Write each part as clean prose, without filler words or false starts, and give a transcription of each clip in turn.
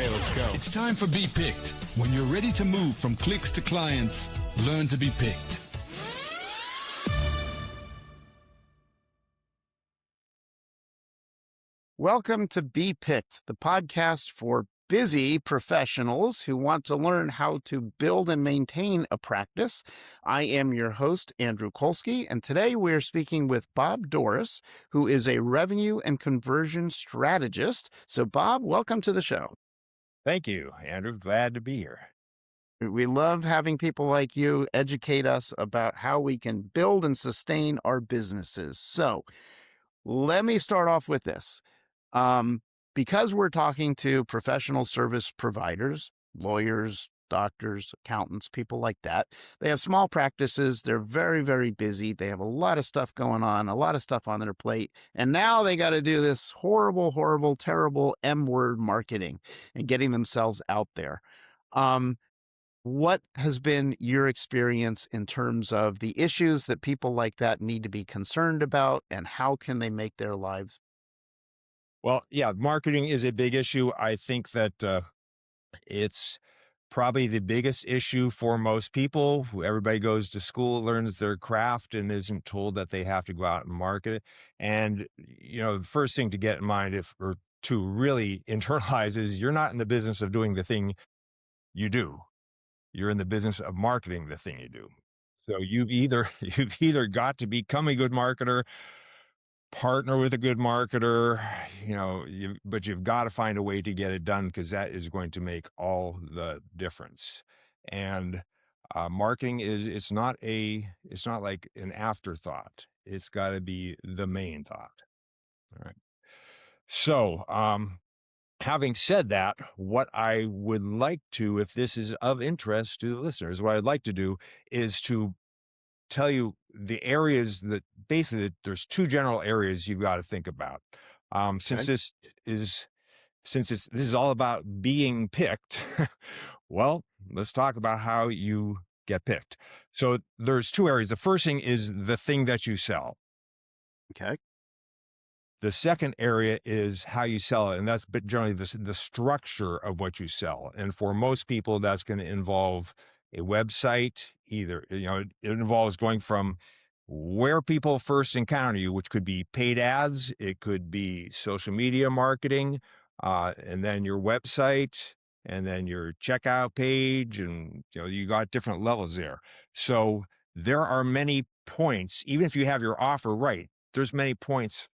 Okay, let's go. It's time for Be Picked. When you're ready to move from clicks to clients, learn to be picked. Welcome to Be Picked, the podcast for busy professionals who want to learn how to build and maintain a practice. I am your host, Andrew Kolsky, and today we're speaking with Bob Doris, who is a revenue and conversion strategist. So, Bob, welcome to the show. Thank you, Andrew. Glad to be here. We love having people like you educate us about how we can build and sustain our businesses. So, let me start off with this. Because we're talking to professional service providers, lawyers, doctors, accountants, people like that, they have small practices. They're very, very busy. They have a lot of stuff going on, a lot of stuff on their plate. And now they got to do this horrible, terrible M-word marketing and getting themselves out there. What has been your experience in terms of the issues that people like that need to be concerned about, and how can they make their lives? Well, yeah, marketing is a big issue. I think that it's probably the biggest issue for most people. Everybody goes to school, learns their craft, and isn't told that they have to go out and market it. And, the first thing to get in mind or to really internalize is you're not in the business of doing the thing you do. You're in the business of marketing the thing you do. So you've either got to become a good marketer, partner with a good marketer, but you've got to find a way to get it done, because that is going to make all the difference. And marketing it's not like an afterthought. It's got to be the main thought. All right. So, having said that, what I would like to, if this is of interest to the listeners, what I'd like to do is to tell you the areas that basically there's two general areas you've got to think about. Since Okay. this is all about being picked, well, let's talk about how you get picked. So there's two areas. The first thing is the thing that you sell. Okay. The second area is how you sell it, and that's generally the structure of what you sell. And for most people, that's going to involve a website. Either it involves going from where people first encounter you, which could be paid ads, it could be social media marketing, and then your website, and then your checkout page, and you got different levels there. So there are many points, even if you have your offer right. There's many points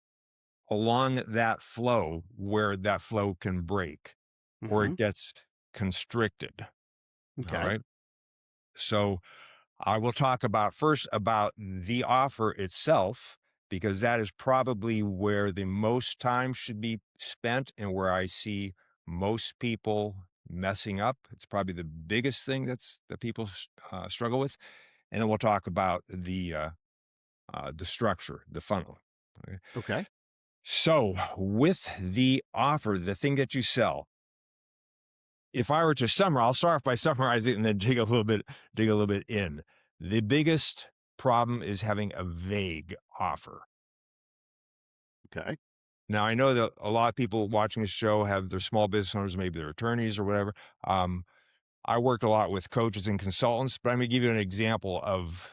along that flow where that flow can break or Mhm. it gets constricted. Okay. All right. So I will talk first about the offer itself, because that is probably where the most time should be spent and where I see most people messing up. It's probably the biggest thing that people struggle with. And then we'll talk about the structure, the funnel. Okay. Okay. So with the offer, the thing that you sell, if I were to summarize, I'll start off by summarizing it and then dig a little bit in. The biggest problem is having a vague offer. Okay. Now, I know that a lot of people watching this show have their small business owners, maybe they're attorneys or whatever. I work a lot with coaches and consultants, but I'm going to give you an example of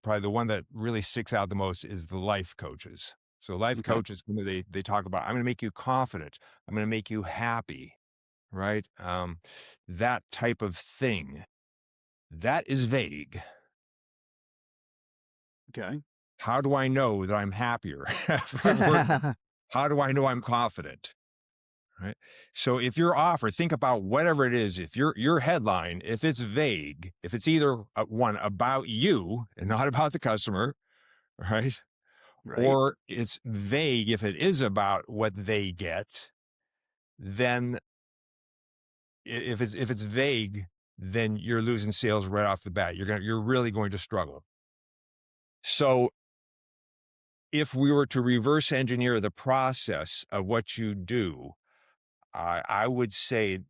probably the one that really sticks out the most is the life coaches. So life Okay. coaches, they talk about, I'm going to make you confident. I'm going to make you happy, right? That type of thing. That is vague. Okay. How do I know that I'm happier? How do I know I'm confident? Right. So if your offer, think about whatever it is. If your headline, if it's vague, if it's either one about you and not about the customer, right? Right. Or it's vague if it is about what they get, then if it's vague, then you're losing sales right off the bat. You're really going to struggle. So if we were to reverse engineer the process of what you do, I would say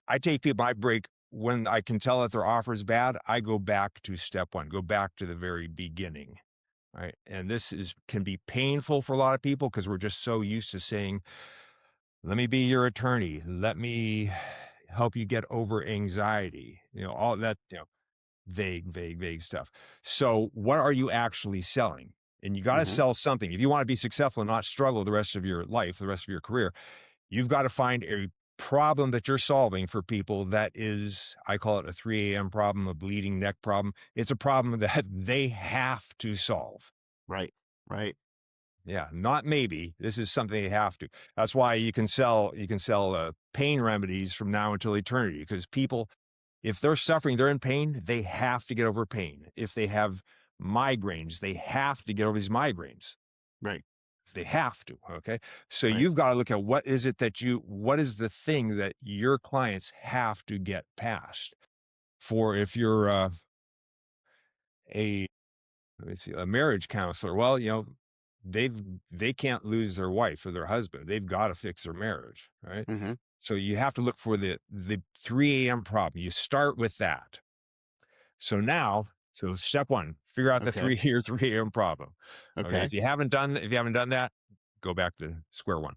I take people, I break, when I can tell that their offer is bad, I go back to step one, go back to the very beginning, right? And this can be painful for a lot of people because we're just so used to saying, Let me be your attorney. Let me help you get over anxiety. All that, vague stuff. So what are you actually selling? And you got to Hmm. sell something. If you want to be successful and not struggle the rest of your life, the rest of your career, you've got to find a problem that you're solving for people that is, I call it a 3 a.m. problem, a bleeding neck problem. It's a problem that they have to solve. Right. Right. Yeah, not maybe. This is something they have to. That's why you can sell pain remedies from now until eternity, because people, if they're suffering, they're in pain, they have to get over pain. If they have migraines, they have to get over these migraines. Right. They have to. Okay. So Right. you've got to look at what is the thing that your clients have to get past. For if you're a let me see, a marriage counselor, well, they've they can't lose their wife or their husband. They've got to fix their marriage, right? Hmm. So you have to look for the 3 a.m. problem. You start with that. So step one, figure out the Okay. 3 a.m. problem. Okay. Okay. If you haven't done that, go back to square one.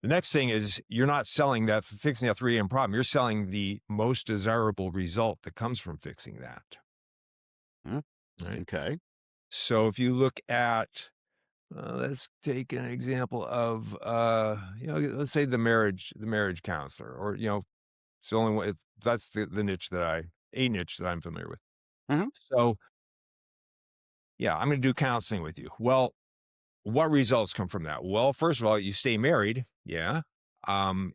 The next thing is you're not selling that, fixing that 3 a.m. problem. You're selling the most desirable result that comes from fixing that. Mm. Right. Okay. So if you look at, let's take an example of, let's say the marriage counselor, or, it's the only way, that's the niche a niche that I'm familiar with. Hmm. So yeah, I'm going to do counseling with you. Well, what results come from that? Well, first of all, you stay married. Yeah.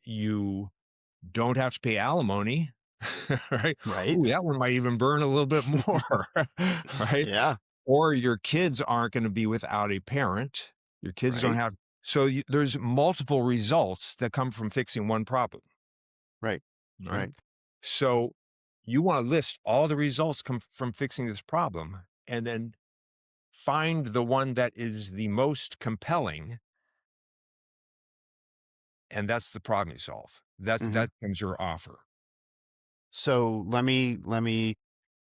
You don't have to pay alimony, right? Right. Ooh, that one might even burn a little bit more, right? Yeah. Or your kids aren't going to be without a parent. Your kids don't Right. have. So there's multiple results that come from fixing one problem, Right. right? Right. So you want to list all the results come from fixing this problem, and then find the one that is the most compelling, and that's the problem you solve. Hmm. That becomes your offer. So let me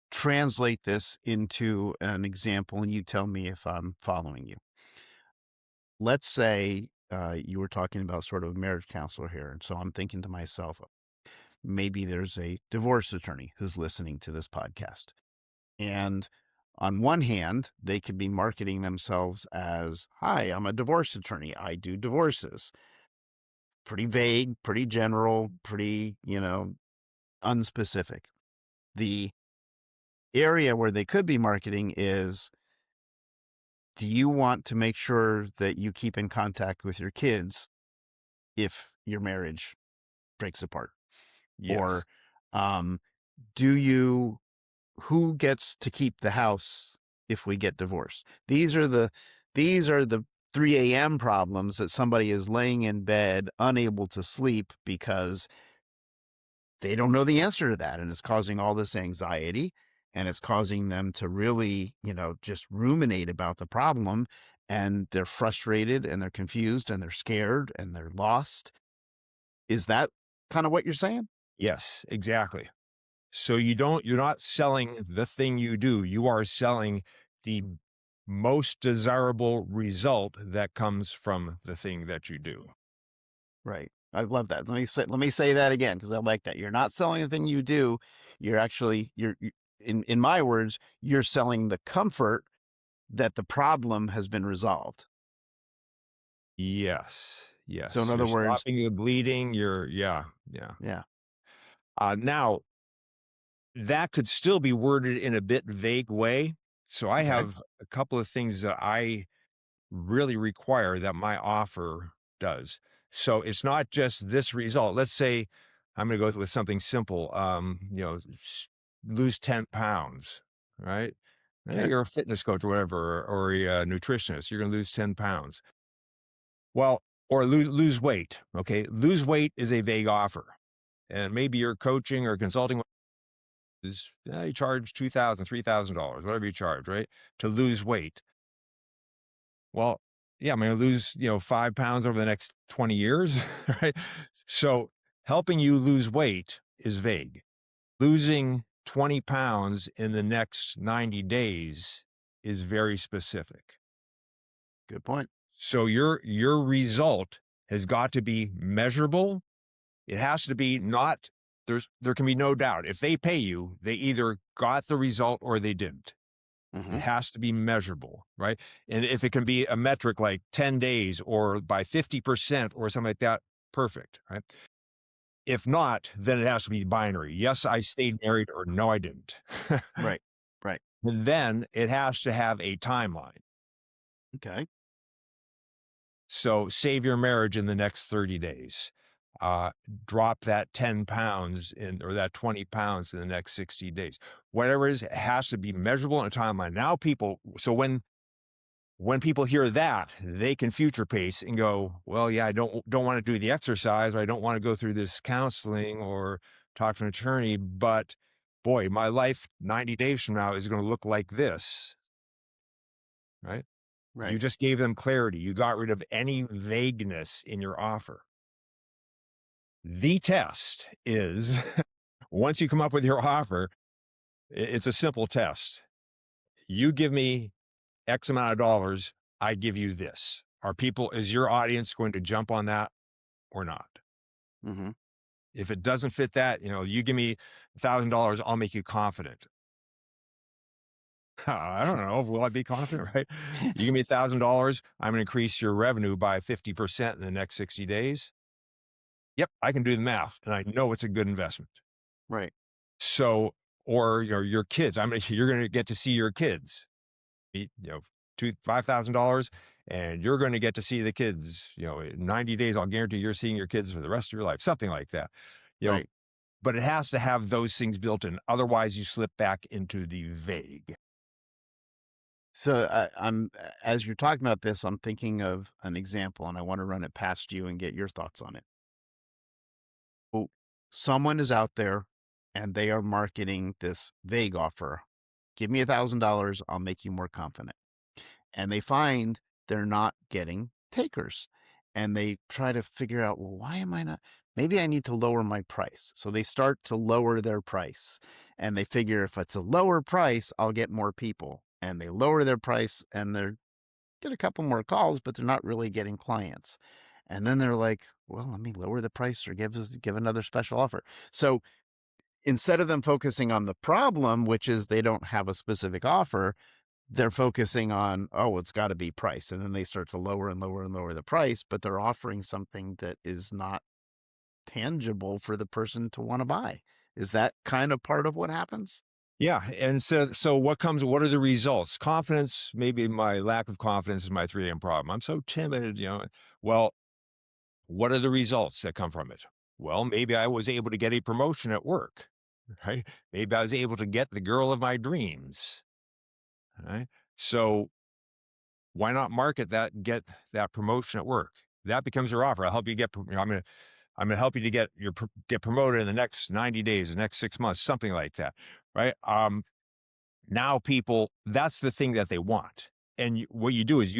translate this into an example, and you tell me if I'm following you. Let's say you were talking about sort of a marriage counselor here, and so I'm thinking to myself, maybe there's a divorce attorney who's listening to this podcast, and on one hand, they could be marketing themselves as, "Hi, I'm a divorce attorney. I do divorces." Pretty vague, pretty general, pretty, unspecific. The area where they could be marketing is, do you want to make sure that you keep in contact with your kids if your marriage breaks apart? Or Yes. um, do you, who gets to keep the house if we get divorced? These are the 3 a.m. problems that somebody is laying in bed unable to sleep because they don't know the answer to that, and it's causing all this anxiety, and it's causing them to really, just ruminate about the problem, and they're frustrated and they're confused and they're scared and they're lost. Is that kind of what you're saying? Yes, exactly. So you're not selling the thing you do. You are selling the most desirable result that comes from the thing that you do. Right. I love that. Let me say that again, because I like that. You're not selling the thing you do. You're actually in my words, you're selling the comfort that the problem has been resolved. Yes. So in Yes. You're other words, stopping the bleeding. Yeah. Yeah. yeah. Now that could still be worded in a bit vague way. So I Okay. have a couple of things that I really require that my offer does. So it's not just this result. Let's say I'm going to go with something simple. Lose 10 pounds, right? Okay. You're a fitness coach or whatever, or a nutritionist. You're going to lose 10 pounds. Well, or lose weight. Okay. Lose weight is a vague offer. And maybe you're coaching or consulting you charge $2,000, $3,000, whatever you charge, right? To lose weight. Well, yeah, I'm going to lose, 5 pounds over the next 20 years, right? So helping you lose weight is vague. Losing 20 pounds in the next 90 days is very specific. Good point. So your result has got to be measurable. It has to be not, there can be no doubt. If they pay you, they either got the result or they didn't. It has to be measurable, right? And if it can be a metric like 10 days or by 50% or something like that, perfect, right? If not, then it has to be binary. Yes, I stayed married, or no, I didn't. Right. Right. And then it has to have a timeline. Okay. So save your marriage in the next 30 days. Drop that 10 pounds or that 20 pounds in the next 60 days. Whatever it is, it has to be measurable in a timeline. Now so when people hear that, they can future pace and go, well, yeah, I don't want to do the exercise, or I don't want to go through this counseling or talk to an attorney, but boy, my life 90 days from now is going to look like this, right? You Right. just gave them clarity. You got rid of any vagueness in your offer. The test is once you come up with your offer, it's a simple test. You give me X amount of dollars, I give you this. Is your audience going to jump on that or not? Mm-hmm. If it doesn't fit that, you give me $1,000, I'll make you confident. I don't know. Will I be confident, right? You give me $1,000, I'm going to increase your revenue by 50% in the next 60 days. Yep, I can do the math, and I know it's a good investment. Right. So, or your kids, you're going to get to see your kids, $5,000, and you're going to get to see the kids, in 90 days, I'll guarantee you're seeing your kids for the rest of your life, something like that, Right. but it has to have those things built in. Otherwise you slip back into the vague. So as you're talking about this, I'm thinking of an example, and I want to run it past you and get your thoughts on it. Oh, someone is out there and they are marketing this vague offer. Give me $1,000, I'll make you more confident. And they find they're not getting takers. And they try to figure out, well, why am I not? Maybe I need to lower my price. So they start to lower their price. And they figure if it's a lower price, I'll get more people. And they lower their price and they get a couple more calls, but they're not really getting clients. And then they're like, well, let me lower the price or give another special offer. So instead of them focusing on the problem, which is they don't have a specific offer, they're focusing on, oh, it's got to be price. And then they start to lower and lower and lower the price, but they're offering something that is not tangible for the person to want to buy. Is that kind of part of what happens? Yeah. And so what are the results? Confidence, maybe my lack of confidence is my 3 a.m. problem. I'm so timid, Well, what are the results that come from it? Well, maybe I was able to get a promotion at work, right? Maybe I was able to get the girl of my dreams, right? So why not market that and get that promotion at work? That becomes your offer. I'll help you I'm going to help you to get promoted in the next 90 days, the next 6 months, something like that, right? Now that's the thing that they want. And what you do is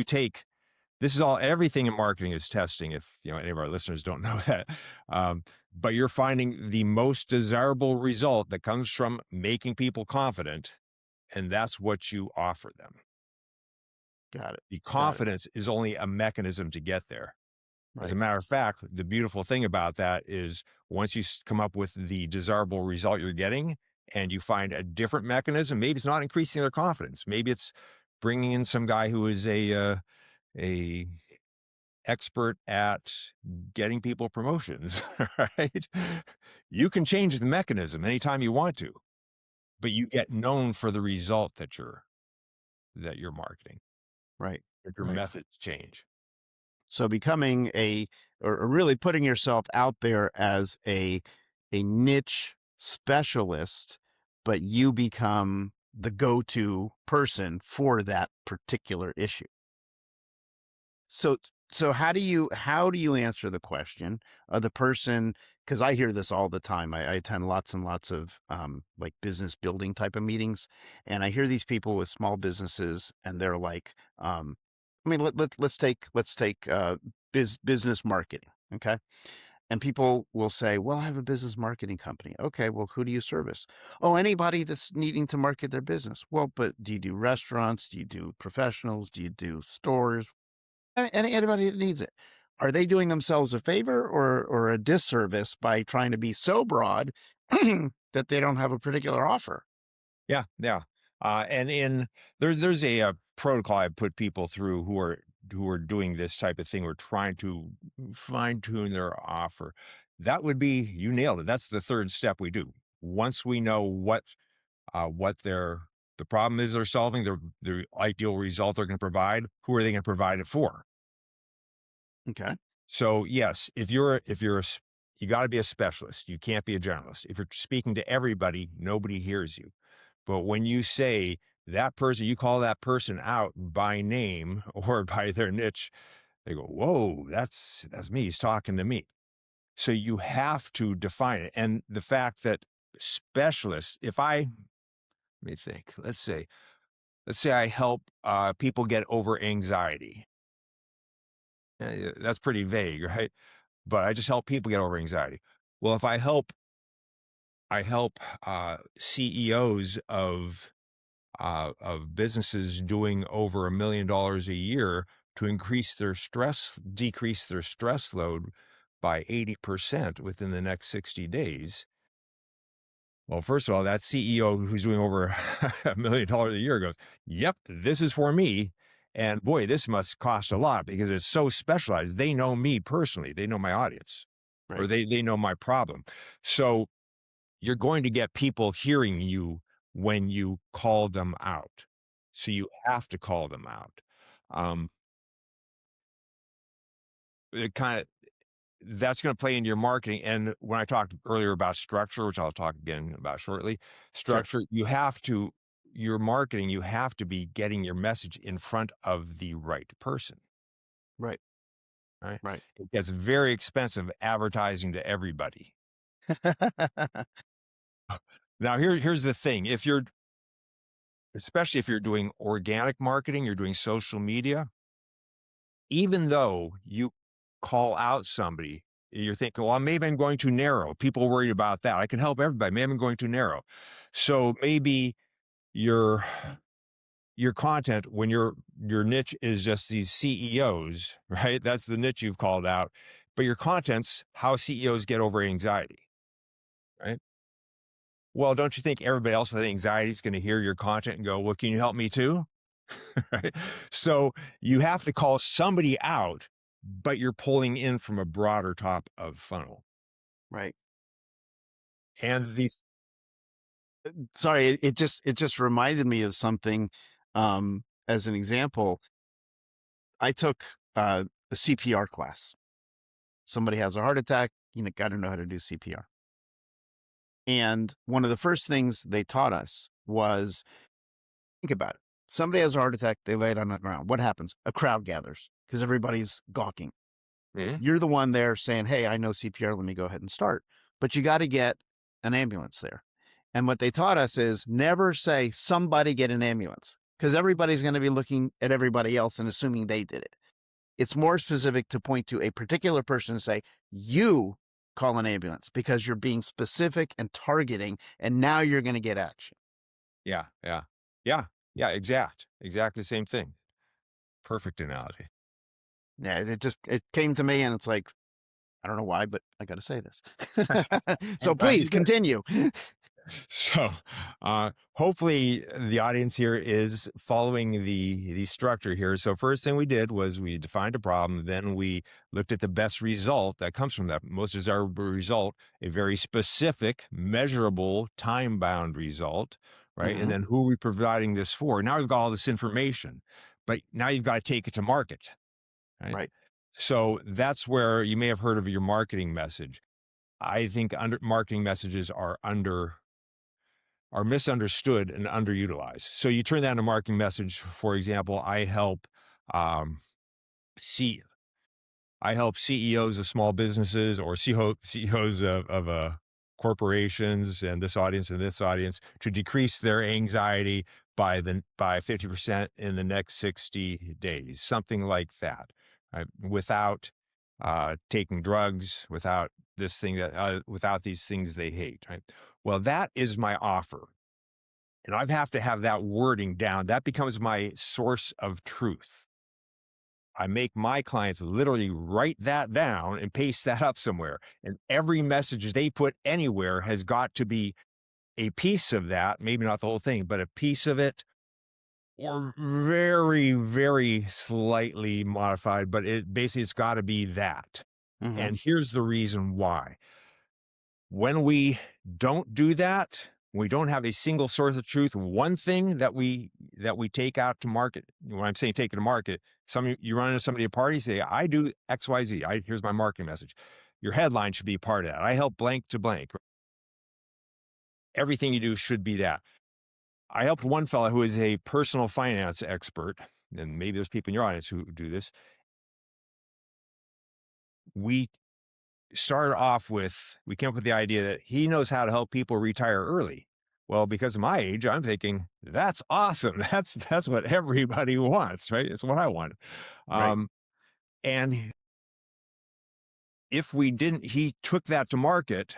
everything in marketing is testing, if any of our listeners don't know that. But you're finding the most desirable result that comes from making people confident, and that's what you offer them. Got it. The confidence is only a mechanism to get there. Right. As a matter of fact, the beautiful thing about that is once you come up with the desirable result you're getting and you find a different mechanism, maybe it's not increasing their confidence. Maybe it's bringing in some guy who is a expert at getting people promotions, right? You can change the mechanism anytime you want to, but you get known for the result that you're marketing. Right. Your methods change. So becoming or really putting yourself out there as a niche specialist, but you become the go-to person for that particular issue. So how do you answer the question of the person? Because I hear this all the time. I attend lots and lots of like business building type of meetings, and I hear these people with small businesses, and they're like, let's take business marketing, okay? And people will say, well, I have a business marketing company. Okay, well, who do you service? Oh, anybody that's needing to market their business. Well, but do you do restaurants? Do you do professionals? Do you do stores? Anybody that needs it. are they doing themselves a favor or a disservice by trying to be so broad that they don't have a particular offer? Yeah, yeah. And in there's a protocol I put people through who are doing this type of thing. We're trying to fine tune their offer. That would be you nailed it. That's the third step we do. Once we know what the problem is they're solving, the ideal result they're going to provide, who are they going to provide it for? Okay. So yes, you got to be a specialist. You can't be a generalist. If you're speaking to everybody, nobody hears you. But when you say that person, you call that person out by name or by their niche, they go, "Whoa, that's me. He's talking to me." So you have to define it. And the fact that specialists, if I let me think, let's say I help people get over anxiety. That's pretty vague, right? But I just help people get over anxiety. Well, if I help CEOs of businesses doing over $1 million a year to decrease their stress load by 80% within the next 60 days. Well, first of all, that CEO who's doing over $1 million a year goes, "Yep, this is for me." And boy, this must cost a lot because it's so specialized. They know me personally. They know my audience or Right. they know my problem. So you're going to get people hearing you when you call them out. So you have to call them out. Um, it kind of that's going to play into your marketing. And when I talked earlier about structure, which I'll talk again about shortly, Sure. structure, your marketing, you have to be getting your message in front of the right person, Right. right? Right. It gets very expensive advertising to everybody. Now, here's the thing. Especially if you're doing organic marketing, you're doing social media, even though you call out somebody, you're thinking, well, maybe I'm going too narrow. People worried about that. I can help everybody. Maybe I'm going too narrow. So maybe your your content, when your niche is just these CEOs, right? That's the niche you've called out. But your content's how CEOs get over anxiety, right? Well, don't you think everybody else with anxiety is going to hear your content and go, well, can you help me too? Right? So you have to call somebody out, but you're pulling in from a broader top of funnel. Right. And these, Sorry, it just reminded me of something. As an example, I took a CPR class. Somebody has a heart attack, got to know how to do CPR. And one of the first things they taught us was think about it. Somebody has a heart attack, they lay it on the ground. What happens? A crowd gathers because everybody's gawking. Mhm. You're the one there saying, "Hey, I know CPR. Let me go ahead and start." But you got to get an ambulance there. And what they taught us is never say somebody get an ambulance because everybody's going to be looking at everybody else and assuming they did it. It's more specific to point to a particular person and say, you call an ambulance because you're being specific and targeting, and now you're going to get action. Yeah, yeah, yeah, yeah, exactly the same thing. Perfect analogy. Yeah, it came to me and it's like, I don't know why, but I got to say this. So I'm glad you please did. continue. So, hopefully the audience here is following the structure here. So first thing we did was we defined a problem. Then we looked at the best result that comes from that most desirable result, a very specific, measurable, time-bound result, right? And Mhm. then who are we providing this for? Now we've got all this information, but now you've got to take it to market, right? Right. So that's where you may have heard of your marketing message. I think marketing messages are misunderstood and underutilized. So you turn that into a marketing message. For example, um, C I help CEOs of small businesses or CEOs of corporations and this audience to decrease their anxiety by 50% in the next 60 days, something like that, right? Without taking drugs, without these things they hate, right? Well, that is my offer. And I have to have that wording down. That becomes my source of truth. I make my clients literally write that down and paste that up somewhere. And every message they put anywhere has got to be a piece of that, maybe not the whole thing, but a piece of it, or very, very slightly modified, but it's got to be that. Mhm. And here's the reason why. When we don't do that, we don't have a single source of truth. One thing that we take out to market, when I'm saying take it to market, you run into somebody at a party, say, I do XYZ. Here's my marketing message. Your headline should be part of that. I help blank to blank. Everything you do should be that. I helped one fellow who is a personal finance expert, and maybe there's people in your audience who do this. We came up with the idea that he knows how to help people retire early. Well, because of my age, I'm thinking that's awesome. That's what everybody wants, right? It's what I want. Right. And he took that to market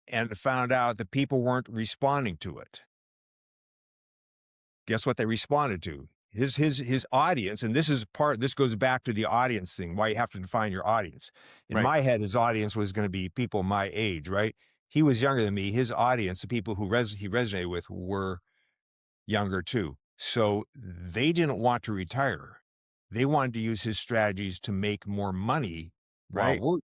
and found out that people weren't responding to it. Guess what they responded to? His audience, and this goes back to the audience thing, why you have to define your audience. In Right. my head, his audience was going to be people my age, right? He was younger than me. His audience, the people who he resonated with, were younger too. So they didn't want to retire. They wanted to use his strategies to make more money while Right. working.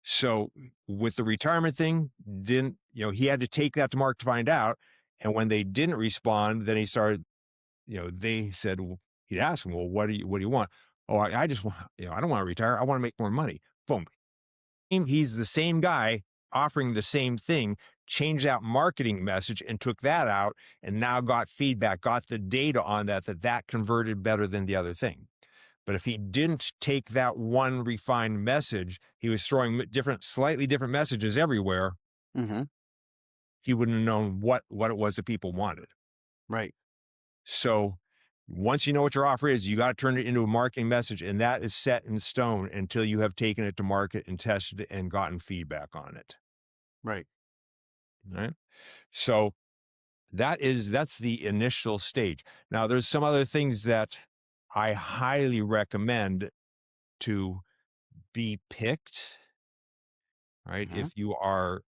So with the retirement thing, he had to take that to market to find out. And when they didn't respond, then he started, they said, he'd ask him, well, what do you want? Oh, I just want, I don't want to retire. I want to make more money. Boom. He's the same guy offering the same thing, changed that marketing message and took that out, and now got feedback, got the data on that converted better than the other thing. But if he didn't take that one refined message, he was throwing slightly different messages everywhere. Mm-hmm. He wouldn't have known what it was that people wanted. Right. So once you know what your offer is, you got to turn it into a marketing message, and that is set in stone until you have taken it to market and tested it and gotten feedback on it. Right. Right. So that's the initial stage. Now, there's some other things that I highly recommend to be picked, right? Mhm. If you are,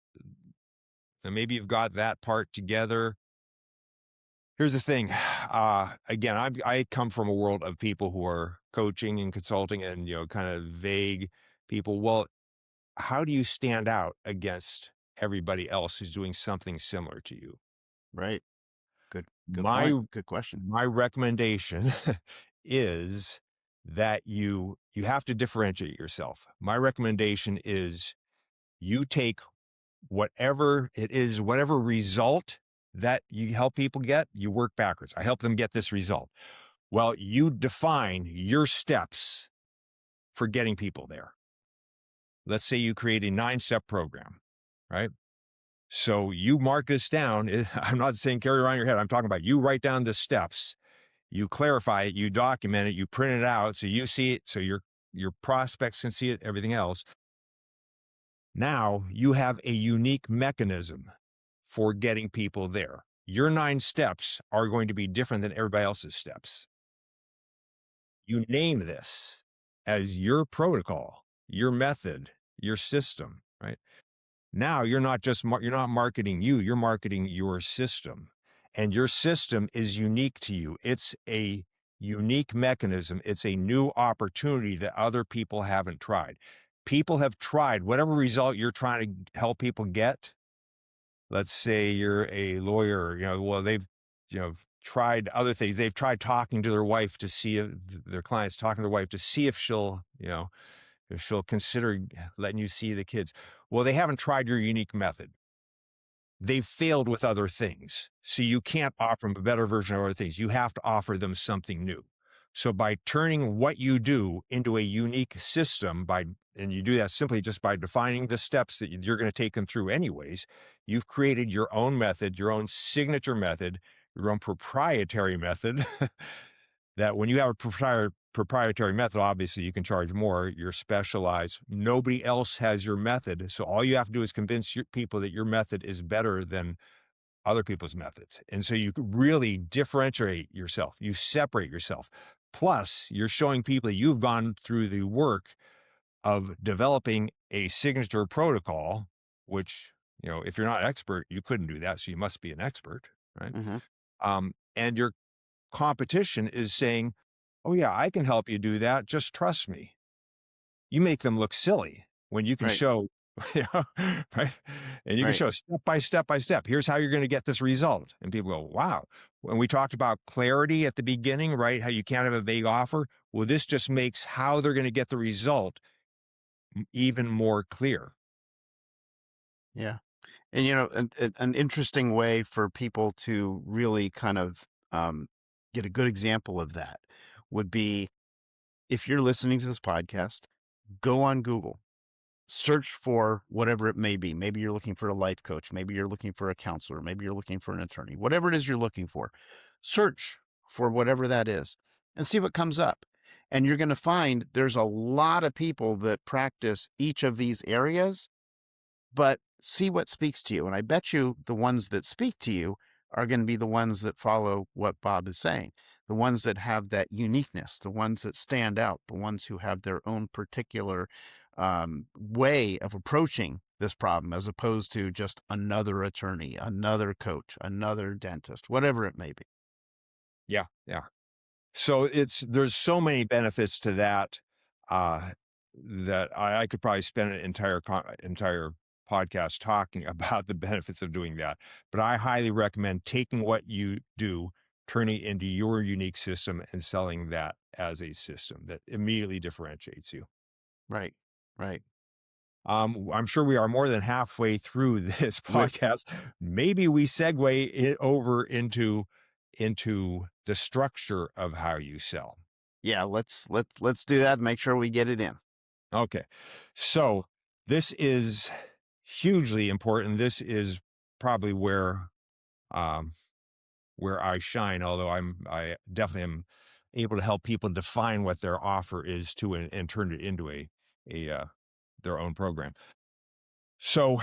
maybe you've got that part together. Here's the thing. Again, I come from a world of people who are coaching and consulting and, kind of vague people. Well, how do you stand out against everybody else who's doing something similar to you? Right. Good My point. Good question. My recommendation is that you have to differentiate yourself. My recommendation is you take whatever it is, whatever result that you help people get, you work backwards. I help them get this result. Well, you define your steps for getting people there. Let's say you create a 9-step program, right? So you mark this down. I'm not saying carry around your head. I'm talking about you write down the steps, you clarify it, you document it, you print it out so you see it, so your prospects can see it, everything else. Now you have a unique mechanism for getting people there. Your 9 steps are going to be different than everybody else's steps. You name this as your protocol, your method, your system, right? Now you're not marketing you're marketing your system. And your system is unique to you. It's a unique mechanism. It's a new opportunity that other people haven't tried. People have tried whatever result you're trying to help people get. Let's say you're a lawyer, well, they've, tried other things. They've tried talking to their wife to see if their clients talking to their wife to see if she'll, if she'll consider letting you see the kids. Well, they haven't tried your unique method. They've failed with other things. So you can't offer them a better version of other things. You have to offer them something new. So by turning what you do into a unique system, and you do that simply just by defining the steps that you're going to take them through anyways, you've created your own method, your own signature method, your own proprietary method that when you have a proprietary method, obviously you can charge more. You're specialized. Nobody else has your method. So all you have to do is convince your people that your method is better than other people's methods. And so you could really differentiate yourself. You separate yourself. Plus, you're showing people that you've gone through the work of developing a signature protocol, which, if you're not expert, you couldn't do that. So you must be an expert, right? Hmm. And your competition is saying, oh, yeah, I can help you do that. Just trust me. You make them look silly when you can Right. show, right? And you can Right. show step by step by step. Here's how you're going to get this result. And people go, wow. When we talked about clarity at the beginning, right? How you can't have a vague offer. Well, this just makes how they're going to get the result even more clear. Yeah. And an interesting way for people to really kind of get a good example of that would be, if you're listening to this podcast, go on Google, search for whatever it may be. Maybe you're looking for a life coach. Maybe you're looking for a counselor. Maybe you're looking for an attorney. Whatever it is you're looking for, search for whatever that is and see what comes up. And you're going to find there's a lot of people that practice each of these areas, but see what speaks to you. And I bet you the ones that speak to you are going to be the ones that follow what Bob is saying, the ones that have that uniqueness, the ones that stand out, the ones who have their own particular way of approaching this problem, as opposed to just another attorney, another coach, another dentist, whatever it may be. Yeah. Yeah. So there's so many benefits to that, uh, that I could probably spend an entire podcast talking about the benefits of doing that. But I highly recommend taking what you do, turning it into your unique system and selling that as a system that immediately differentiates you. Right. Right. I'm sure we are more than halfway through this With podcast. Maybe we segue it over into the structure of how you sell. Yeah, let's do that and make sure we get it in. Okay. So this is hugely important. This is probably um, where I shine, although I definitely am able to help people define what their offer is to and turn it into a their own program. So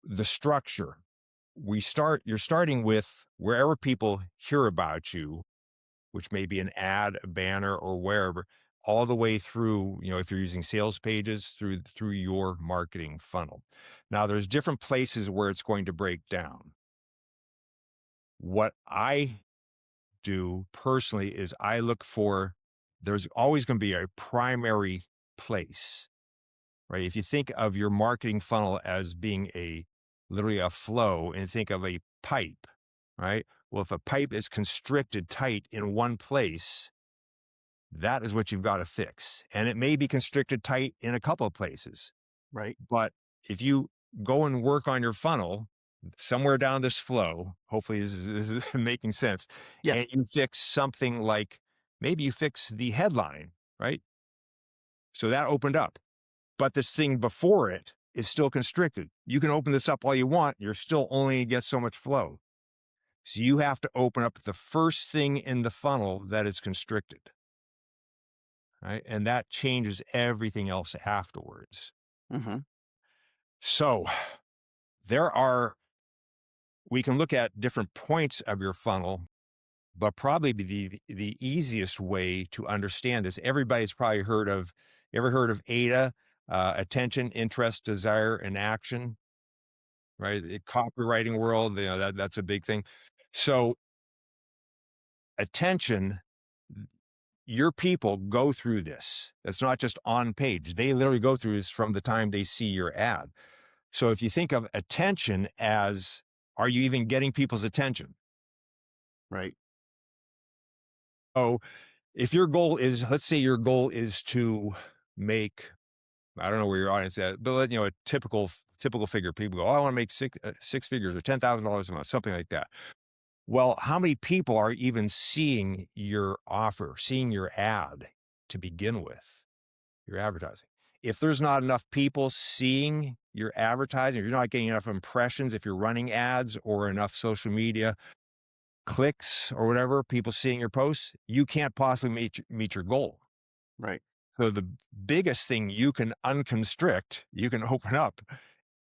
the structure, you're starting with wherever people hear about you, which may be an ad, a banner, or wherever, all the way through, if you're using sales pages, through your marketing funnel. Now, there's different places where it's going to break down. What I do personally is I look for, there's always going to be a primary place, right? If you think of your marketing funnel as being literally a flow, and think of a pipe, right? Well, if a pipe is constricted tight in one place, that is what you've got to fix. And it may be constricted tight in a couple of places. Right. But if you go and work on your funnel somewhere down this flow, hopefully this is making sense, Yeah. and you fix something like, maybe you fix the headline, right? So that opened up. But this thing before it is still constricted. You can open this up all you want. You're still only get so much flow. So you have to open up the first thing in the funnel that is constricted. Right? And that changes everything else afterwards. Mm-hmm. So we can look at different points of your funnel, but probably the easiest way to understand this, everybody's probably ever heard of AIDA, attention, interest, desire, and action, right? The copywriting world, that's a big thing. So attention, your people go through this. It's not just on page. They literally go through this from the time they see your ad. So if you think of attention as, are you even getting people's attention? Right. Oh, if your goal is, let's say your goal is to make, I don't know where your audience is at, but a typical figure. People go, oh, I want to make six figures or $10,000 a month, something like that. Well, how many people are even seeing your offer, seeing your ad to begin with, your advertising? If there's not enough people seeing your advertising, if you're not getting enough impressions, if you're running ads or enough social media clicks or whatever, people seeing your posts, you can't possibly meet your goal. Right. So the biggest thing you can unconstrict, you can open up,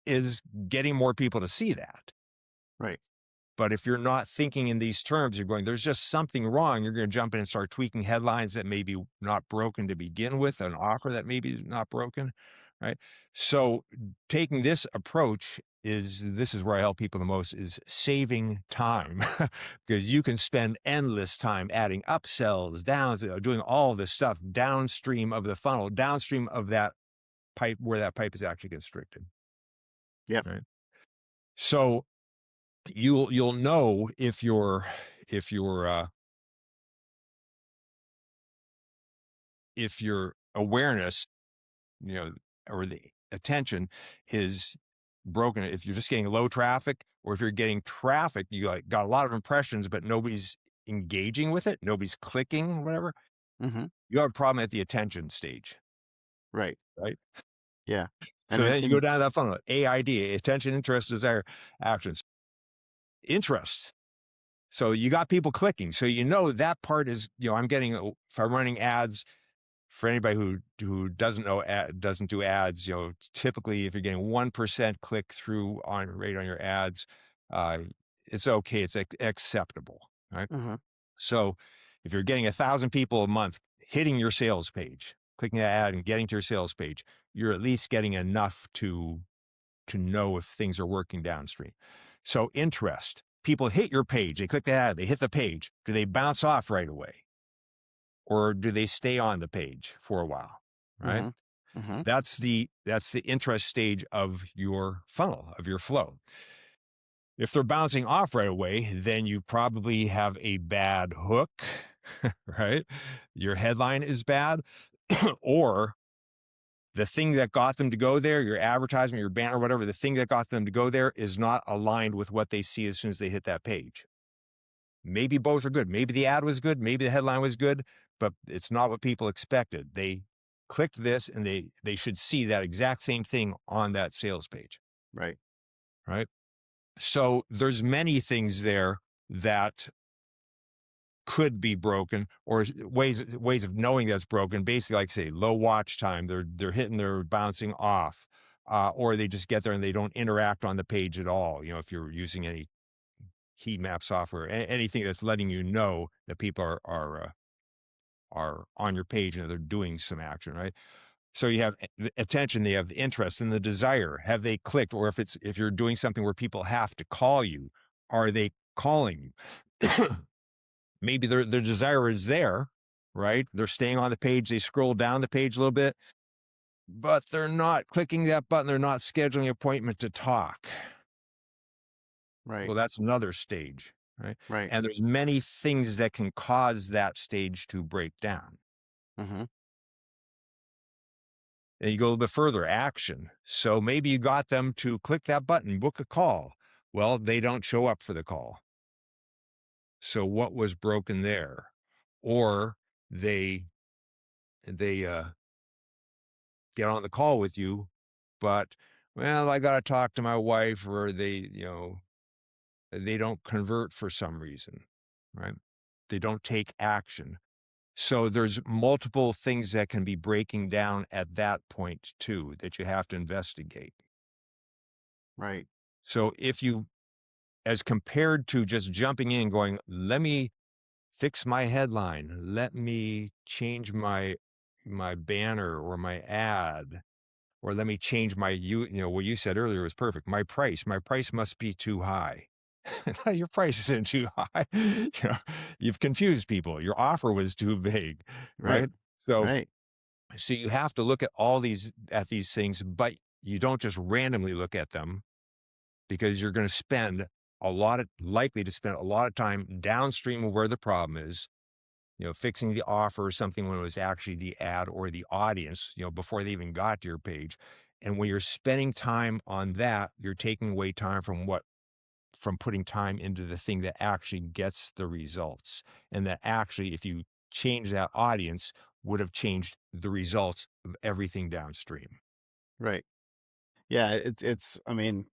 is getting more people to see that. Right. But if you're not thinking in these terms, you're going, there's just something wrong. You're going to jump in and start tweaking headlines that may be not broken to begin with, an offer that maybe is not broken, right? So taking this approach this is where I help people the most, is saving time because you can spend endless time adding upsells, downs, doing all this stuff downstream of the funnel, downstream of that pipe where that pipe is actually constricted, Yep. right? So you'll know if your if your awareness, you know, or the attention is broken, if you're just getting low traffic, or if you're getting traffic, you got a lot of impressions, but nobody's engaging with it, nobody's clicking, whatever, Mm-hmm. you have a problem at the attention stage, Right. right? Yeah. And So it, then you go and down that funnel, AID, attention, interest, desire, actions, interest. So you got people clicking. So you know that part is, I'm getting, if I'm running ads, for anybody who doesn't know, doesn't do ads, typically if you're getting 1% click through on rate on your ads, uh, it's okay. It's acceptable, right? Mhm. So if you're getting 1,000 people a month hitting your sales page, clicking that ad and getting to your sales page, you're at least getting enough to know if things are working downstream. So interest, people hit your page, they click the ad, they hit the page. Do they bounce off right away? Or do they stay on the page for a while? Right. Mhm. Mhm. That's the interest stage of your funnel, of your flow. If they're bouncing off right away, then you probably have a bad hook, right? Your headline is bad, or the thing that got them to go there, your advertisement, your banner, whatever, the thing that got them to go there is not aligned with what they see as soon as they hit that page. Maybe both are good. Maybe the ad was good. Maybe the headline was good, but it's not what people expected. They clicked this and they should see that exact same thing on that sales page, Right. right? So there's many things there that could be broken, or ways of knowing that's broken. Basically, like say low watch time, they're hitting, they're bouncing off, or they just get there and they don't interact on the page at all. If you're using any heat map software, anything that's letting you know that people are on your page and they're doing some action, right? So you have the attention, they have the interest and the desire. Have they clicked? Or if you're doing something where people have to call you, are they calling you? Maybe their desire is there, right? They're staying on the page, they scroll down the page a little bit, but they're not clicking that button, they're not scheduling an appointment to talk. Right. Well, that's another stage, right? Right. And there's many things that can cause that stage to break down. Mhm. And you go a little bit further, action. So maybe you got them to click that button, book a call. Well, they don't show up for the call. So what was broken there? Or they get on the call with you, but well, I got to talk to my wife, or they don't convert for some reason, right? They don't take action. So there's multiple things that can be breaking down at that point too, that you have to investigate. Right. So if you, as compared to just jumping in going, let me fix my headline, let me change my banner or my ad, or let me change what you said earlier was perfect. My price must be too high. Your price isn't too high. You've confused people. Your offer was too vague, Right. right? So Right. so you have to look at these things, but you don't just randomly look at them, because you're going to spend likely to spend a lot of time downstream of where the problem is, fixing the offer or something when it was actually the ad or the audience, before they even got to your page. And when you're spending time on that, you're taking away time from putting time into the thing that actually gets the results. And that actually, if you change that audience, would have changed the results of everything downstream. Right. Yeah, it's I mean,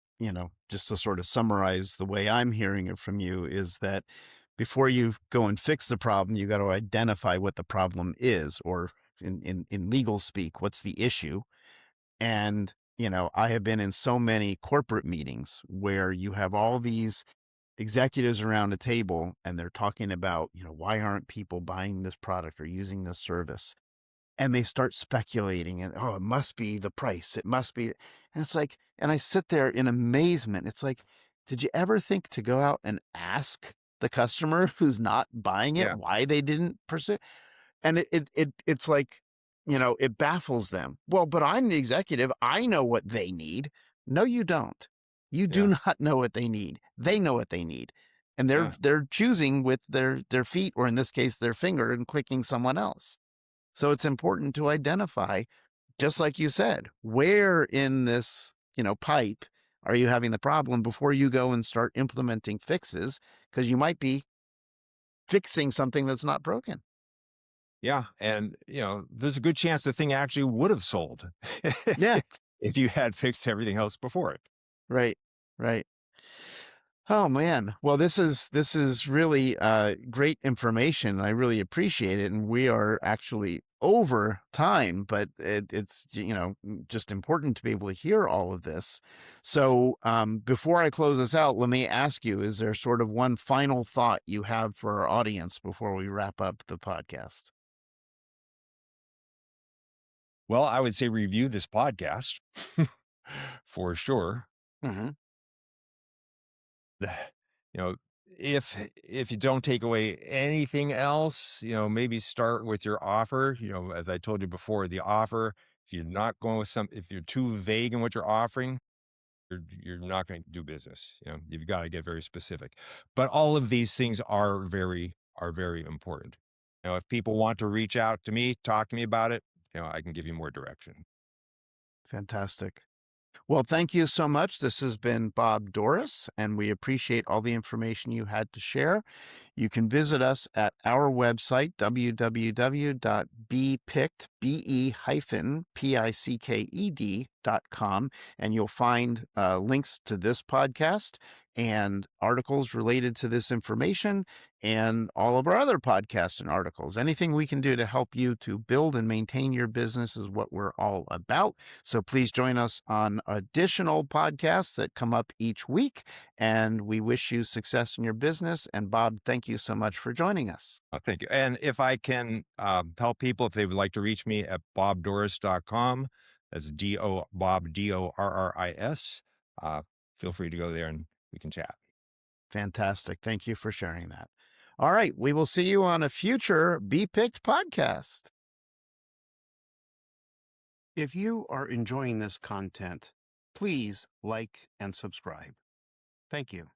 just to sort of summarize the way I'm hearing it from you is that before you go and fix the problem, you got to identify what the problem is, or in legal speak, what's the issue. And, I have been in so many corporate meetings where you have all these executives around a table and they're talking about, why aren't people buying this product or using this service? And they start speculating and, oh, it must be the price. It must be. And it's like, and I sit there in amazement. It's like, did you ever think to go out and ask the customer who's not buying it Yeah. why they didn't pursue? And it's like, it baffles them. Well, but I'm the executive. I know what they need. No, you don't. You do Yeah. not know what they need. They know what they need. And Yeah. they're choosing with their feet, or in this case, their finger, and clicking someone else. So it's important to identify, just like you said, where in this, pipe are you having the problem before you go and start implementing fixes, because you might be fixing something that's not broken. Yeah. And, there's a good chance the thing actually would have sold Yeah, if you had fixed everything else before it. right, right. Oh man. Well, this is really great information. I really appreciate it, and we are actually over time, but it's just important to be able to hear all of this. So before I close this out, let me ask you: is there sort of one final thought you have for our audience before we wrap up the podcast? Well, I would say review this podcast for sure. Hmm. The- You know, if you don't take away anything else, maybe start with your offer. As I told you before, the offer. If you're not going with if you're too vague in what you're offering, you're not going to do business. You've got to get very specific. But all of these things are very important. If people want to reach out to me, talk to me about it, I can give you more direction. Fantastic. Well, thank you so much. This has been Bob Doris, and we appreciate all the information you had to share. You can visit us at our website, www.bpicked.com, and you'll find links to this podcast and articles related to this information and all of our other podcasts and articles. Anything we can do to help you to build and maintain your business is what we're all about. So please join us on additional podcasts that come up each week. And we wish you success in your business. And Bob, thank you so much for joining us. Thank you. And if I can help people, if they would like to reach me at bobdoris.com, that's Bob, Dorris, feel free to go there and we can chat. Fantastic. Thank you for sharing that. All right. We will see you on a future Be Picked podcast. If you are enjoying this content, please like and subscribe. Thank you.